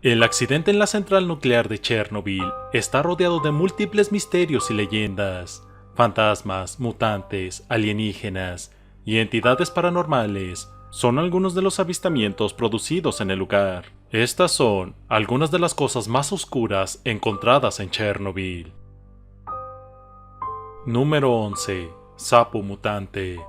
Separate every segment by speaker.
Speaker 1: El accidente en la central nuclear de Chernobyl está rodeado de múltiples misterios y leyendas. Fantasmas, mutantes, alienígenas y entidades paranormales son algunos de los avistamientos producidos en el lugar. Estas son algunas de las cosas más oscuras encontradas en Chernobyl. Número 11. Sapo mutante.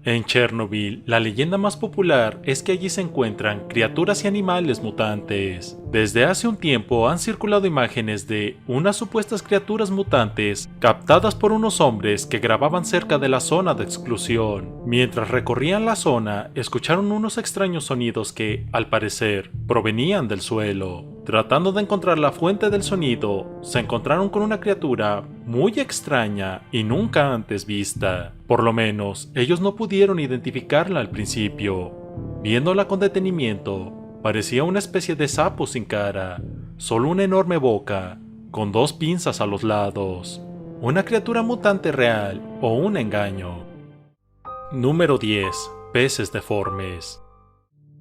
Speaker 1: En Chernobyl, la leyenda más popular es que allí se encuentran criaturas y animales mutantes. Desde hace un tiempo han circulado imágenes de unas supuestas criaturas mutantes captadas por unos hombres que grababan cerca de la zona de exclusión. Mientras recorrían la zona, escucharon unos extraños sonidos que, al parecer, provenían del suelo. Tratando de encontrar la fuente del sonido, se encontraron con una criatura muy extraña y nunca antes vista. Por lo menos, ellos no pudieron identificarla al principio. Viéndola con detenimiento, parecía una especie de sapo sin cara, solo una enorme boca, con dos pinzas a los lados. ¿Una criatura mutante real o un engaño? Número 10. Peces deformes.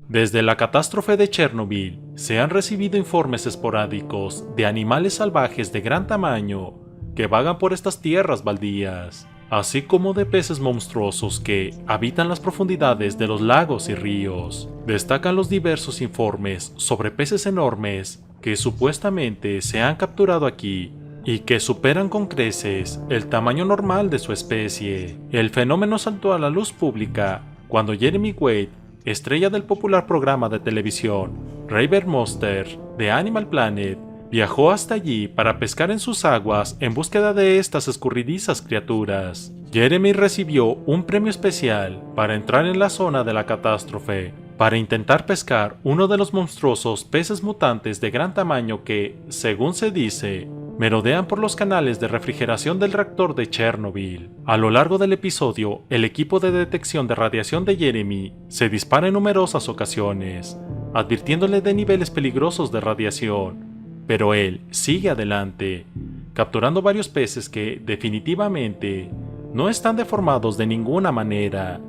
Speaker 1: Desde la catástrofe de Chernobyl, se han recibido informes esporádicos de animales salvajes de gran tamaño que vagan por estas tierras baldías, así como de peces monstruosos que habitan las profundidades de los lagos y ríos. Destacan los diversos informes sobre peces enormes que supuestamente se han capturado aquí y que superan con creces el tamaño normal de su especie. El fenómeno saltó a la luz pública cuando Jeremy Wade, estrella del popular programa de televisión Raven Monster de Animal Planet, viajó hasta allí para pescar en sus aguas en búsqueda de estas escurridizas criaturas. Jeremy recibió un premio especial para entrar en la zona de la catástrofe, para intentar pescar uno de los monstruosos peces mutantes de gran tamaño que, según se dice, merodean por los canales de refrigeración del reactor de Chernobyl. A lo largo del episodio, el equipo de detección de radiación de Jeremy se dispara en numerosas ocasiones, advirtiéndole de niveles peligrosos de radiación, pero él sigue adelante, capturando varios peces que, definitivamente, no están deformados de ninguna manera,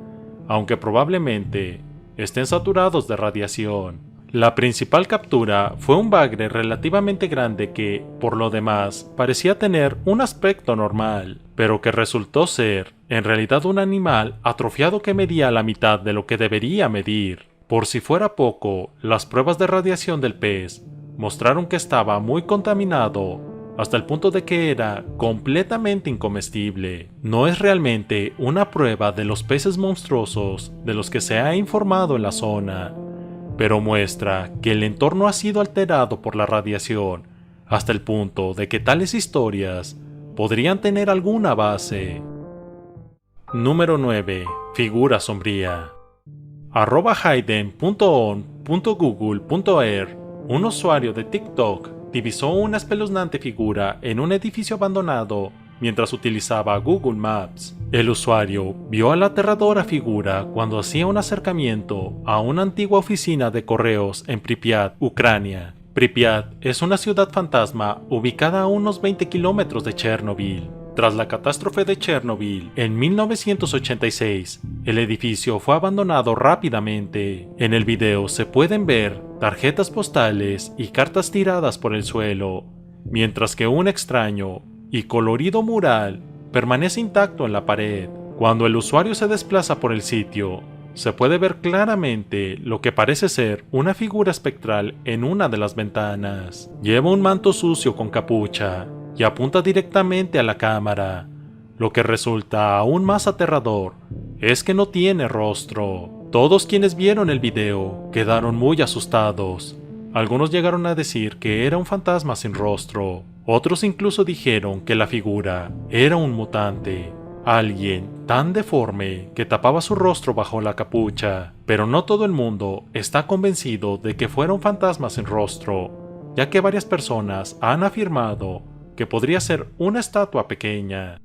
Speaker 1: aunque probablemente estén saturados de radiación. La principal captura fue un bagre relativamente grande que, por lo demás, parecía tener un aspecto normal, pero que resultó ser, en realidad, un animal atrofiado que medía la mitad de lo que debería medir. Por si fuera poco, las pruebas de radiación del pez mostraron que estaba muy contaminado, hasta el punto de que era completamente incomestible. No es realmente una prueba de los peces monstruosos de los que se ha informado en la zona, pero muestra que el entorno ha sido alterado por la radiación, hasta el punto de que tales historias podrían tener alguna base. Número 9. Figura sombría. @hayden.on.google.er, un usuario de TikTok, divisó una espeluznante figura en un edificio abandonado mientras utilizaba Google Maps. El usuario vio a la aterradora figura cuando hacía un acercamiento a una antigua oficina de correos en Pripyat, Ucrania. Pripyat es una ciudad fantasma ubicada a unos 20 kilómetros de Chernobyl. Tras la catástrofe de Chernobyl, en 1986, el edificio fue abandonado rápidamente. En el video se pueden ver tarjetas postales y cartas tiradas por el suelo, mientras que un extraño y colorido mural permanece intacto en la pared. Cuando el usuario se desplaza por el sitio, se puede ver claramente lo que parece ser una figura espectral en una de las ventanas. Lleva un manto sucio con capucha y apunta directamente a la cámara. Lo que resulta aún más aterrador es que no tiene rostro. Todos quienes vieron el video quedaron muy asustados. Algunos llegaron a decir que era un fantasma sin rostro. Otros incluso dijeron que la figura era un mutante, alguien tan deforme que tapaba su rostro bajo la capucha. Pero no todo el mundo está convencido de que fuera un fantasma sin rostro, ya que varias personas han afirmado que podría ser una estatua pequeña.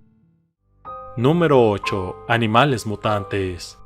Speaker 1: Número 8. Animales mutantes.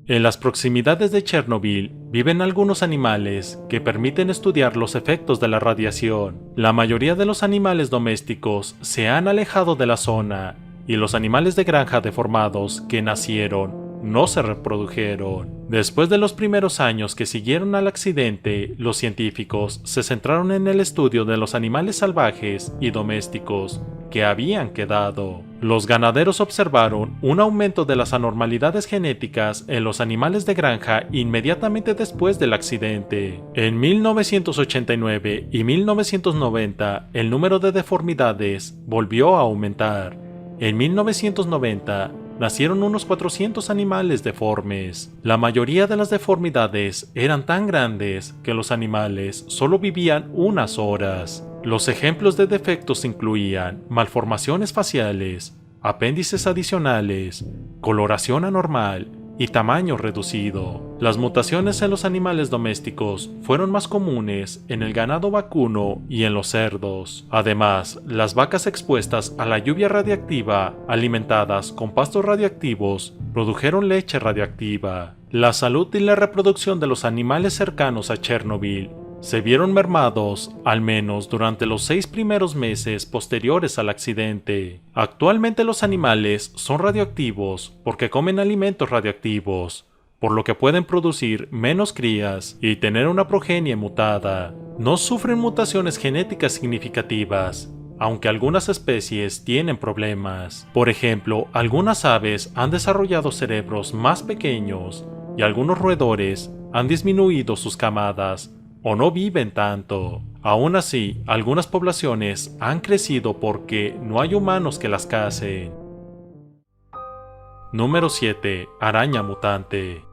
Speaker 1: En las proximidades de Chernobyl viven algunos animales que permiten estudiar los efectos de la radiación. La mayoría de los animales domésticos se han alejado de la zona y los animales de granja deformados que nacieron no se reprodujeron. Después de los primeros años que siguieron al accidente, los científicos se centraron en el estudio de los animales salvajes y domésticos que habían quedado. Los ganaderos observaron un aumento de las anormalidades genéticas en los animales de granja inmediatamente después del accidente. En 1989 y 1990, el número de deformidades volvió a aumentar. En 1990, nacieron unos 400 animales deformes. La mayoría de las deformidades eran tan grandes que los animales solo vivían unas horas. Los ejemplos de defectos incluían malformaciones faciales, apéndices adicionales, coloración anormal y tamaño reducido. Las mutaciones en los animales domésticos fueron más comunes en el ganado vacuno y en los cerdos. Además, las vacas expuestas a la lluvia radiactiva, alimentadas con pastos radiactivos, produjeron leche radiactiva. La salud y la reproducción de los animales cercanos a Chernobyl se vieron mermados, al menos durante los 6 primeros meses posteriores al accidente. Actualmente los animales son radioactivos porque comen alimentos radioactivos, por lo que pueden producir menos crías y tener una progenie mutada. No sufren mutaciones genéticas significativas, aunque algunas especies tienen problemas. Por ejemplo, algunas aves han desarrollado cerebros más pequeños y algunos roedores han disminuido sus camadas o no viven tanto. Aún así, algunas poblaciones han crecido porque no hay humanos que las cacen. Número 7. Araña mutante.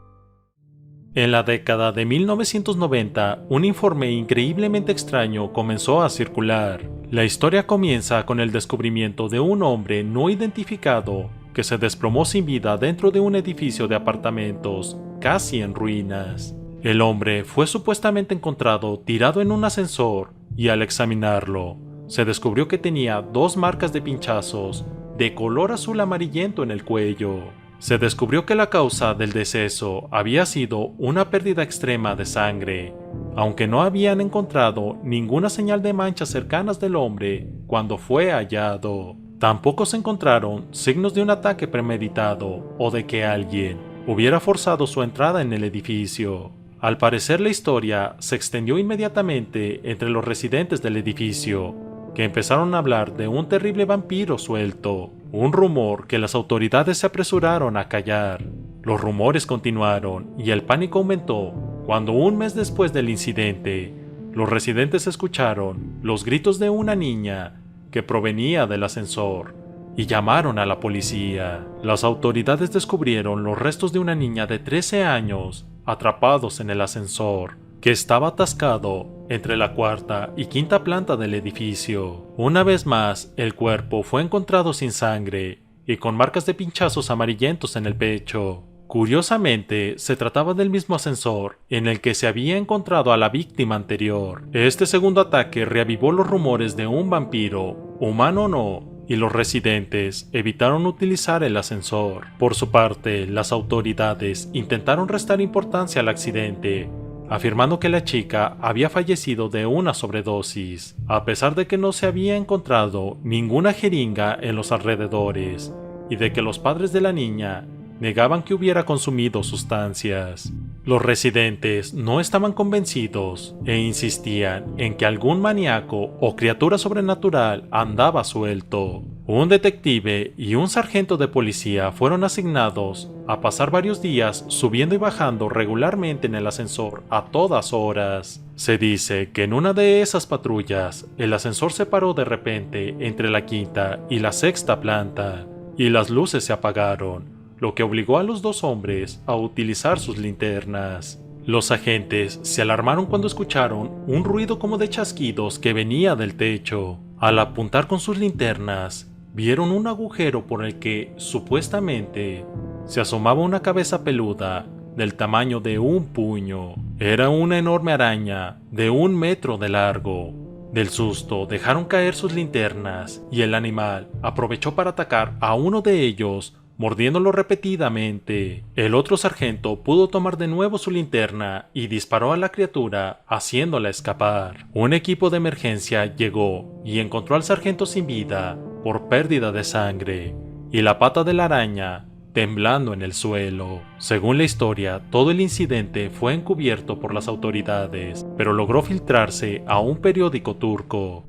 Speaker 1: En la década de 1990, un informe increíblemente extraño comenzó a circular. La historia comienza con el descubrimiento de un hombre no identificado que se desplomó sin vida dentro de un edificio de apartamentos, casi en ruinas. El hombre fue supuestamente encontrado tirado en un ascensor y al examinarlo, se descubrió que tenía 2 marcas de pinchazos de color azul amarillento en el cuello. Se descubrió que la causa del deceso había sido una pérdida extrema de sangre, aunque no habían encontrado ninguna señal de manchas cercanas del hombre cuando fue hallado. Tampoco se encontraron signos de un ataque premeditado o de que alguien hubiera forzado su entrada en el edificio. Al parecer, la historia se extendió inmediatamente entre los residentes del edificio, que empezaron a hablar de un terrible vampiro suelto, un rumor que las autoridades se apresuraron a callar. Los rumores continuaron y el pánico aumentó cuando, un mes después del incidente, los residentes escucharon los gritos de una niña que provenía del ascensor y llamaron a la policía. Las autoridades descubrieron los restos de una niña de 13 años atrapados en el ascensor, que estaba atascado entre la 4ª y 5ª planta del edificio. Una vez más, el cuerpo fue encontrado sin sangre y con marcas de pinchazos amarillentos en el pecho. Curiosamente, se trataba del mismo ascensor en el que se había encontrado a la víctima anterior. Este segundo ataque reavivó los rumores de un vampiro, humano o no, y los residentes evitaron utilizar el ascensor. Por su parte, las autoridades intentaron restar importancia al accidente, afirmando que la chica había fallecido de una sobredosis, a pesar de que no se había encontrado ninguna jeringa en los alrededores y de que los padres de la niña negaban que hubiera consumido sustancias. Los residentes no estaban convencidos e insistían en que algún maníaco o criatura sobrenatural andaba suelto. Un detective y un sargento de policía fueron asignados a pasar varios días subiendo y bajando regularmente en el ascensor a todas horas. Se dice que en una de esas patrullas, el ascensor se paró de repente entre la 5ª y la 6ª planta, y las luces se apagaron, lo que obligó a los 2 hombres a utilizar sus linternas. Los agentes se alarmaron cuando escucharon un ruido como de chasquidos que venía del techo. Al apuntar con sus linternas, vieron un agujero por el que, supuestamente, se asomaba una cabeza peluda del tamaño de un puño. Era una enorme araña de 1 metro de largo. Del susto, dejaron caer sus linternas y el animal aprovechó para atacar a uno de ellos, mordiéndolo repetidamente. El otro sargento pudo tomar de nuevo su linterna y disparó a la criatura, haciéndola escapar. Un equipo de emergencia llegó y encontró al sargento sin vida por pérdida de sangre, y la pata de la araña temblando en el suelo. Según la historia, todo el incidente fue encubierto por las autoridades, pero logró filtrarse a un periódico turco.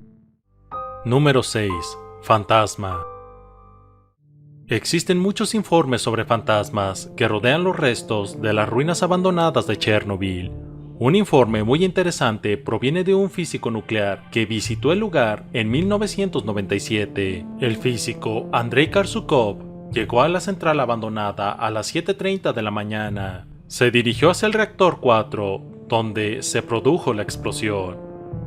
Speaker 1: Número 6. Fantasma. Existen muchos informes sobre fantasmas que rodean los restos de las ruinas abandonadas de Chernobyl. Un informe muy interesante proviene de un físico nuclear que visitó el lugar en 1997. El físico Andrei Karsukov llegó a la central abandonada a las 7:30 de la mañana. Se dirigió hacia el reactor 4, donde se produjo la explosión.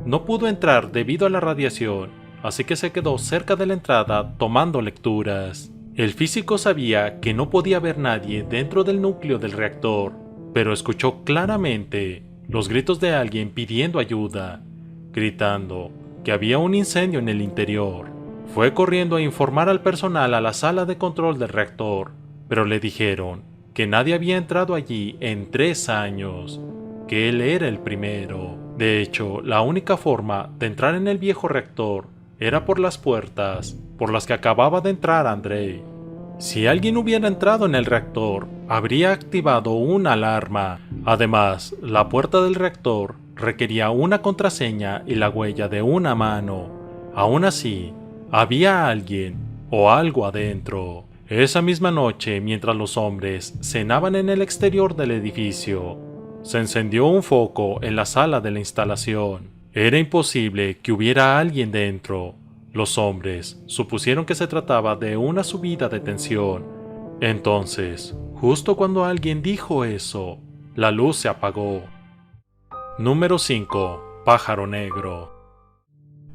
Speaker 1: No pudo entrar debido a la radiación, así que se quedó cerca de la entrada tomando lecturas. El físico sabía que no podía haber nadie dentro del núcleo del reactor, pero escuchó claramente los gritos de alguien pidiendo ayuda, gritando que había un incendio en el interior. Fue corriendo a informar al personal a la sala de control del reactor, pero le dijeron que nadie había entrado allí en 3 años, que él era el primero. De hecho, la única forma de entrar en el viejo reactor era por las puertas por las que acababa de entrar Andrei. Si alguien hubiera entrado en el reactor, habría activado una alarma. Además, la puerta del reactor requería una contraseña y la huella de una mano. Aún así, había alguien o algo adentro. Esa misma noche, mientras los hombres cenaban en el exterior del edificio, se encendió un foco en la sala de la instalación. Era imposible que hubiera alguien dentro. Los hombres supusieron que se trataba de una subida de tensión. Entonces, justo cuando alguien dijo eso, la luz se apagó. Número 5. Pájaro negro.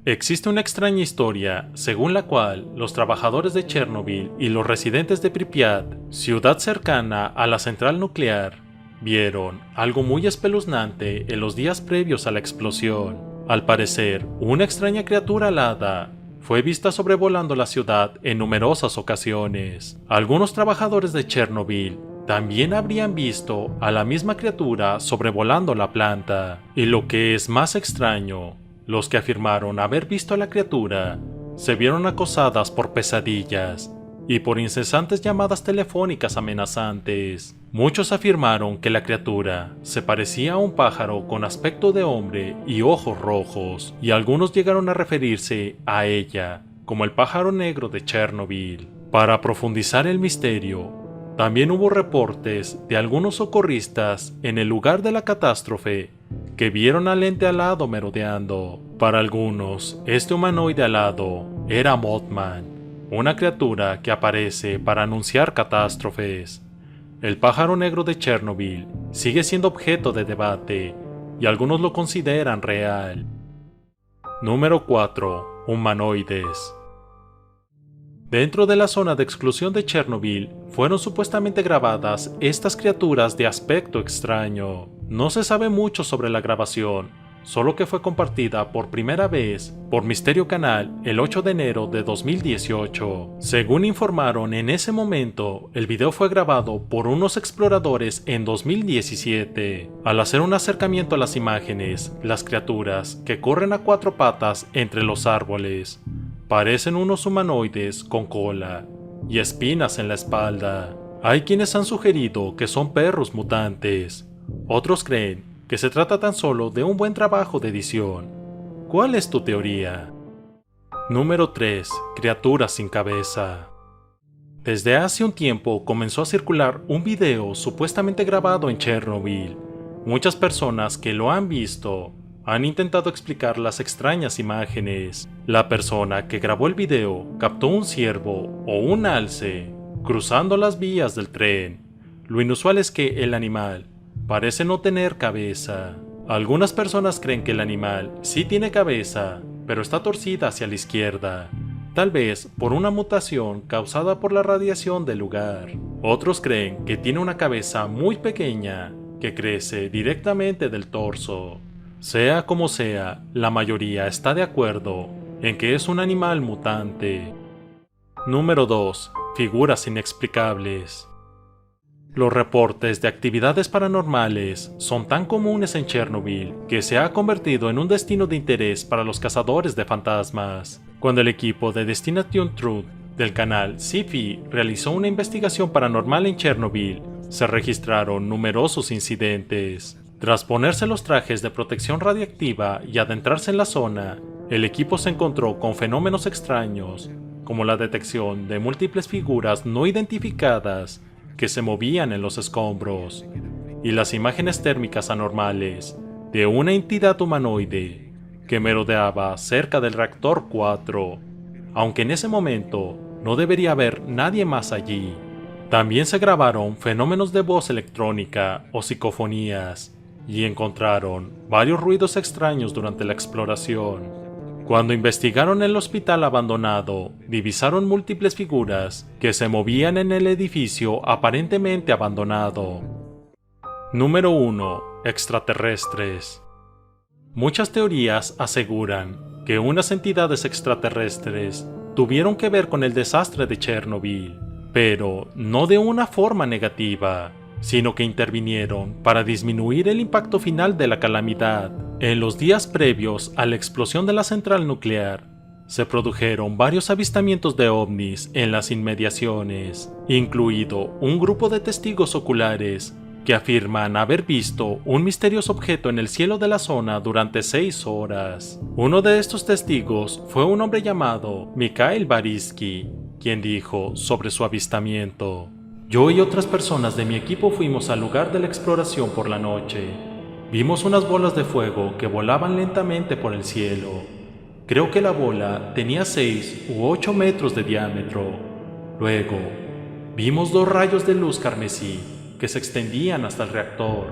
Speaker 1: Existe una extraña historia según la cual los trabajadores de Chernobyl y los residentes de Pripyat, ciudad cercana a la central nuclear, vieron algo muy espeluznante en los días previos a la explosión. Al parecer, una extraña criatura alada fue vista sobrevolando la ciudad en numerosas ocasiones. Algunos trabajadores de Chernobyl también habrían visto a la misma criatura sobrevolando la planta. Y lo que es más extraño, los que afirmaron haber visto a la criatura se vieron acosadas por pesadillas y por incesantes llamadas telefónicas amenazantes. Muchos afirmaron que la criatura se parecía a un pájaro con aspecto de hombre y ojos rojos, y algunos llegaron a referirse a ella como el pájaro negro de Chernobyl. Para profundizar el misterio, también hubo reportes de algunos socorristas en el lugar de la catástrofe que vieron al ente alado merodeando. Para algunos, este humanoide alado era Mothman, una criatura que aparece para anunciar catástrofes. El pájaro negro de Chernobyl sigue siendo objeto de debate y algunos lo consideran real. Número 4. Humanoides. Dentro de la zona de exclusión de Chernobyl fueron supuestamente grabadas estas criaturas de aspecto extraño. No se sabe mucho sobre la grabación, solo que fue compartida por primera vez por Misterio Canal el 8 de enero de 2018. Según informaron en ese momento, el video fue grabado por unos exploradores en 2017. Al hacer un acercamiento a las imágenes, las criaturas que corren a 4 patas entre los árboles parecen unos humanoides con cola y espinas en la espalda. Hay quienes han sugerido que son perros mutantes. Otros creen que se trata tan solo de un buen trabajo de edición. ¿Cuál es tu teoría? Número 3. Criaturas sin cabeza. Desde hace un tiempo comenzó a circular un video supuestamente grabado en Chernobyl. Muchas personas que lo han visto han intentado explicar las extrañas imágenes. La persona que grabó el video captó un ciervo o un alce cruzando las vías del tren. Lo inusual es que el animal parece no tener cabeza. Algunas personas creen que el animal sí tiene cabeza, pero está torcida hacia la izquierda, tal vez por una mutación causada por la radiación del lugar. Otros creen que tiene una cabeza muy pequeña que crece directamente del torso. Sea como sea, la mayoría está de acuerdo en que es un animal mutante. Número 2. Figuras inexplicables. Los reportes de actividades paranormales son tan comunes en Chernobyl que se ha convertido en un destino de interés para los cazadores de fantasmas. Cuando el equipo de Destination Truth del canal Sci-Fi realizó una investigación paranormal en Chernobyl, se registraron numerosos incidentes. Tras ponerse los trajes de protección radiactiva y adentrarse en la zona, el equipo se encontró con fenómenos extraños, como la detección de múltiples figuras no identificadas que se movían en los escombros, y las imágenes térmicas anormales de una entidad humanoide que merodeaba cerca del reactor 4, aunque en ese momento no debería haber nadie más allí. También se grabaron fenómenos de voz electrónica o psicofonías, y encontraron varios ruidos extraños durante la exploración. Cuando investigaron el hospital abandonado, divisaron múltiples figuras que se movían en el edificio aparentemente abandonado. Número 1. Extraterrestres. Muchas teorías aseguran que unas entidades extraterrestres tuvieron que ver con el desastre de Chernobyl, pero no de una forma negativa, sino que intervinieron para disminuir el impacto final de la calamidad. En los días previos a la explosión de la central nuclear, se produjeron varios avistamientos de ovnis en las inmediaciones, incluido un grupo de testigos oculares que afirman haber visto un misterioso objeto en el cielo de la zona durante 6 horas. Uno de estos testigos fue un hombre llamado Mikhail Barisky, quien dijo sobre su avistamiento: "Yo y otras personas de mi equipo fuimos al lugar de la exploración por la noche. Vimos unas bolas de fuego que volaban lentamente por el cielo. Creo que la bola tenía 6 u 8 metros de diámetro. Luego, vimos 2 rayos de luz carmesí que se extendían hasta el reactor.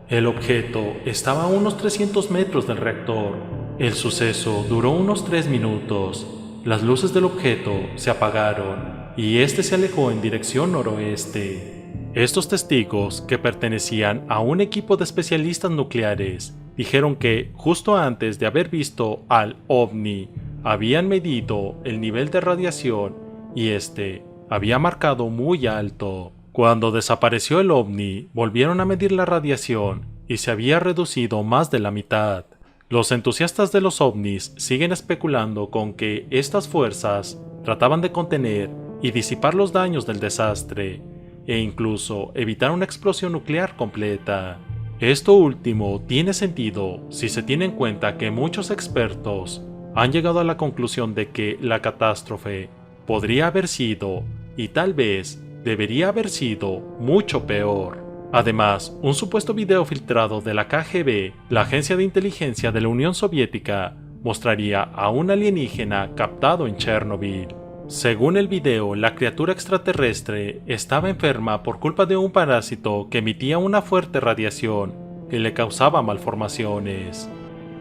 Speaker 1: El objeto estaba a unos 300 metros del reactor. El suceso duró unos 3 minutos. Las luces del objeto se apagaron y este se alejó en dirección noroeste". Estos testigos, que pertenecían a un equipo de especialistas nucleares, dijeron que justo antes de haber visto al ovni, habían medido el nivel de radiación y este había marcado muy alto. Cuando desapareció el ovni, volvieron a medir la radiación y se había reducido más de la mitad. Los entusiastas de los ovnis siguen especulando con que estas fuerzas trataban de contener y disipar los daños del desastre, e incluso evitar una explosión nuclear completa. Esto último tiene sentido si se tiene en cuenta que muchos expertos han llegado a la conclusión de que la catástrofe podría haber sido, y tal vez debería haber sido, mucho peor. Además, un supuesto video filtrado de la KGB, la agencia de inteligencia de la Unión Soviética, mostraría a un alienígena captado en Chernobyl. Según el video, la criatura extraterrestre estaba enferma por culpa de un parásito que emitía una fuerte radiación que le causaba malformaciones.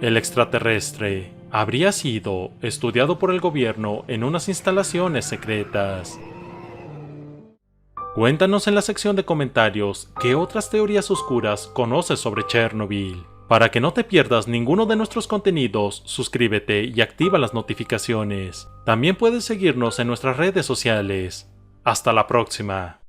Speaker 1: El extraterrestre habría sido estudiado por el gobierno en unas instalaciones secretas. Cuéntanos en la sección de comentarios qué otras teorías oscuras conoces sobre Chernobyl. Para que no te pierdas ninguno de nuestros contenidos, suscríbete y activa las notificaciones. También puedes seguirnos en nuestras redes sociales. Hasta la próxima.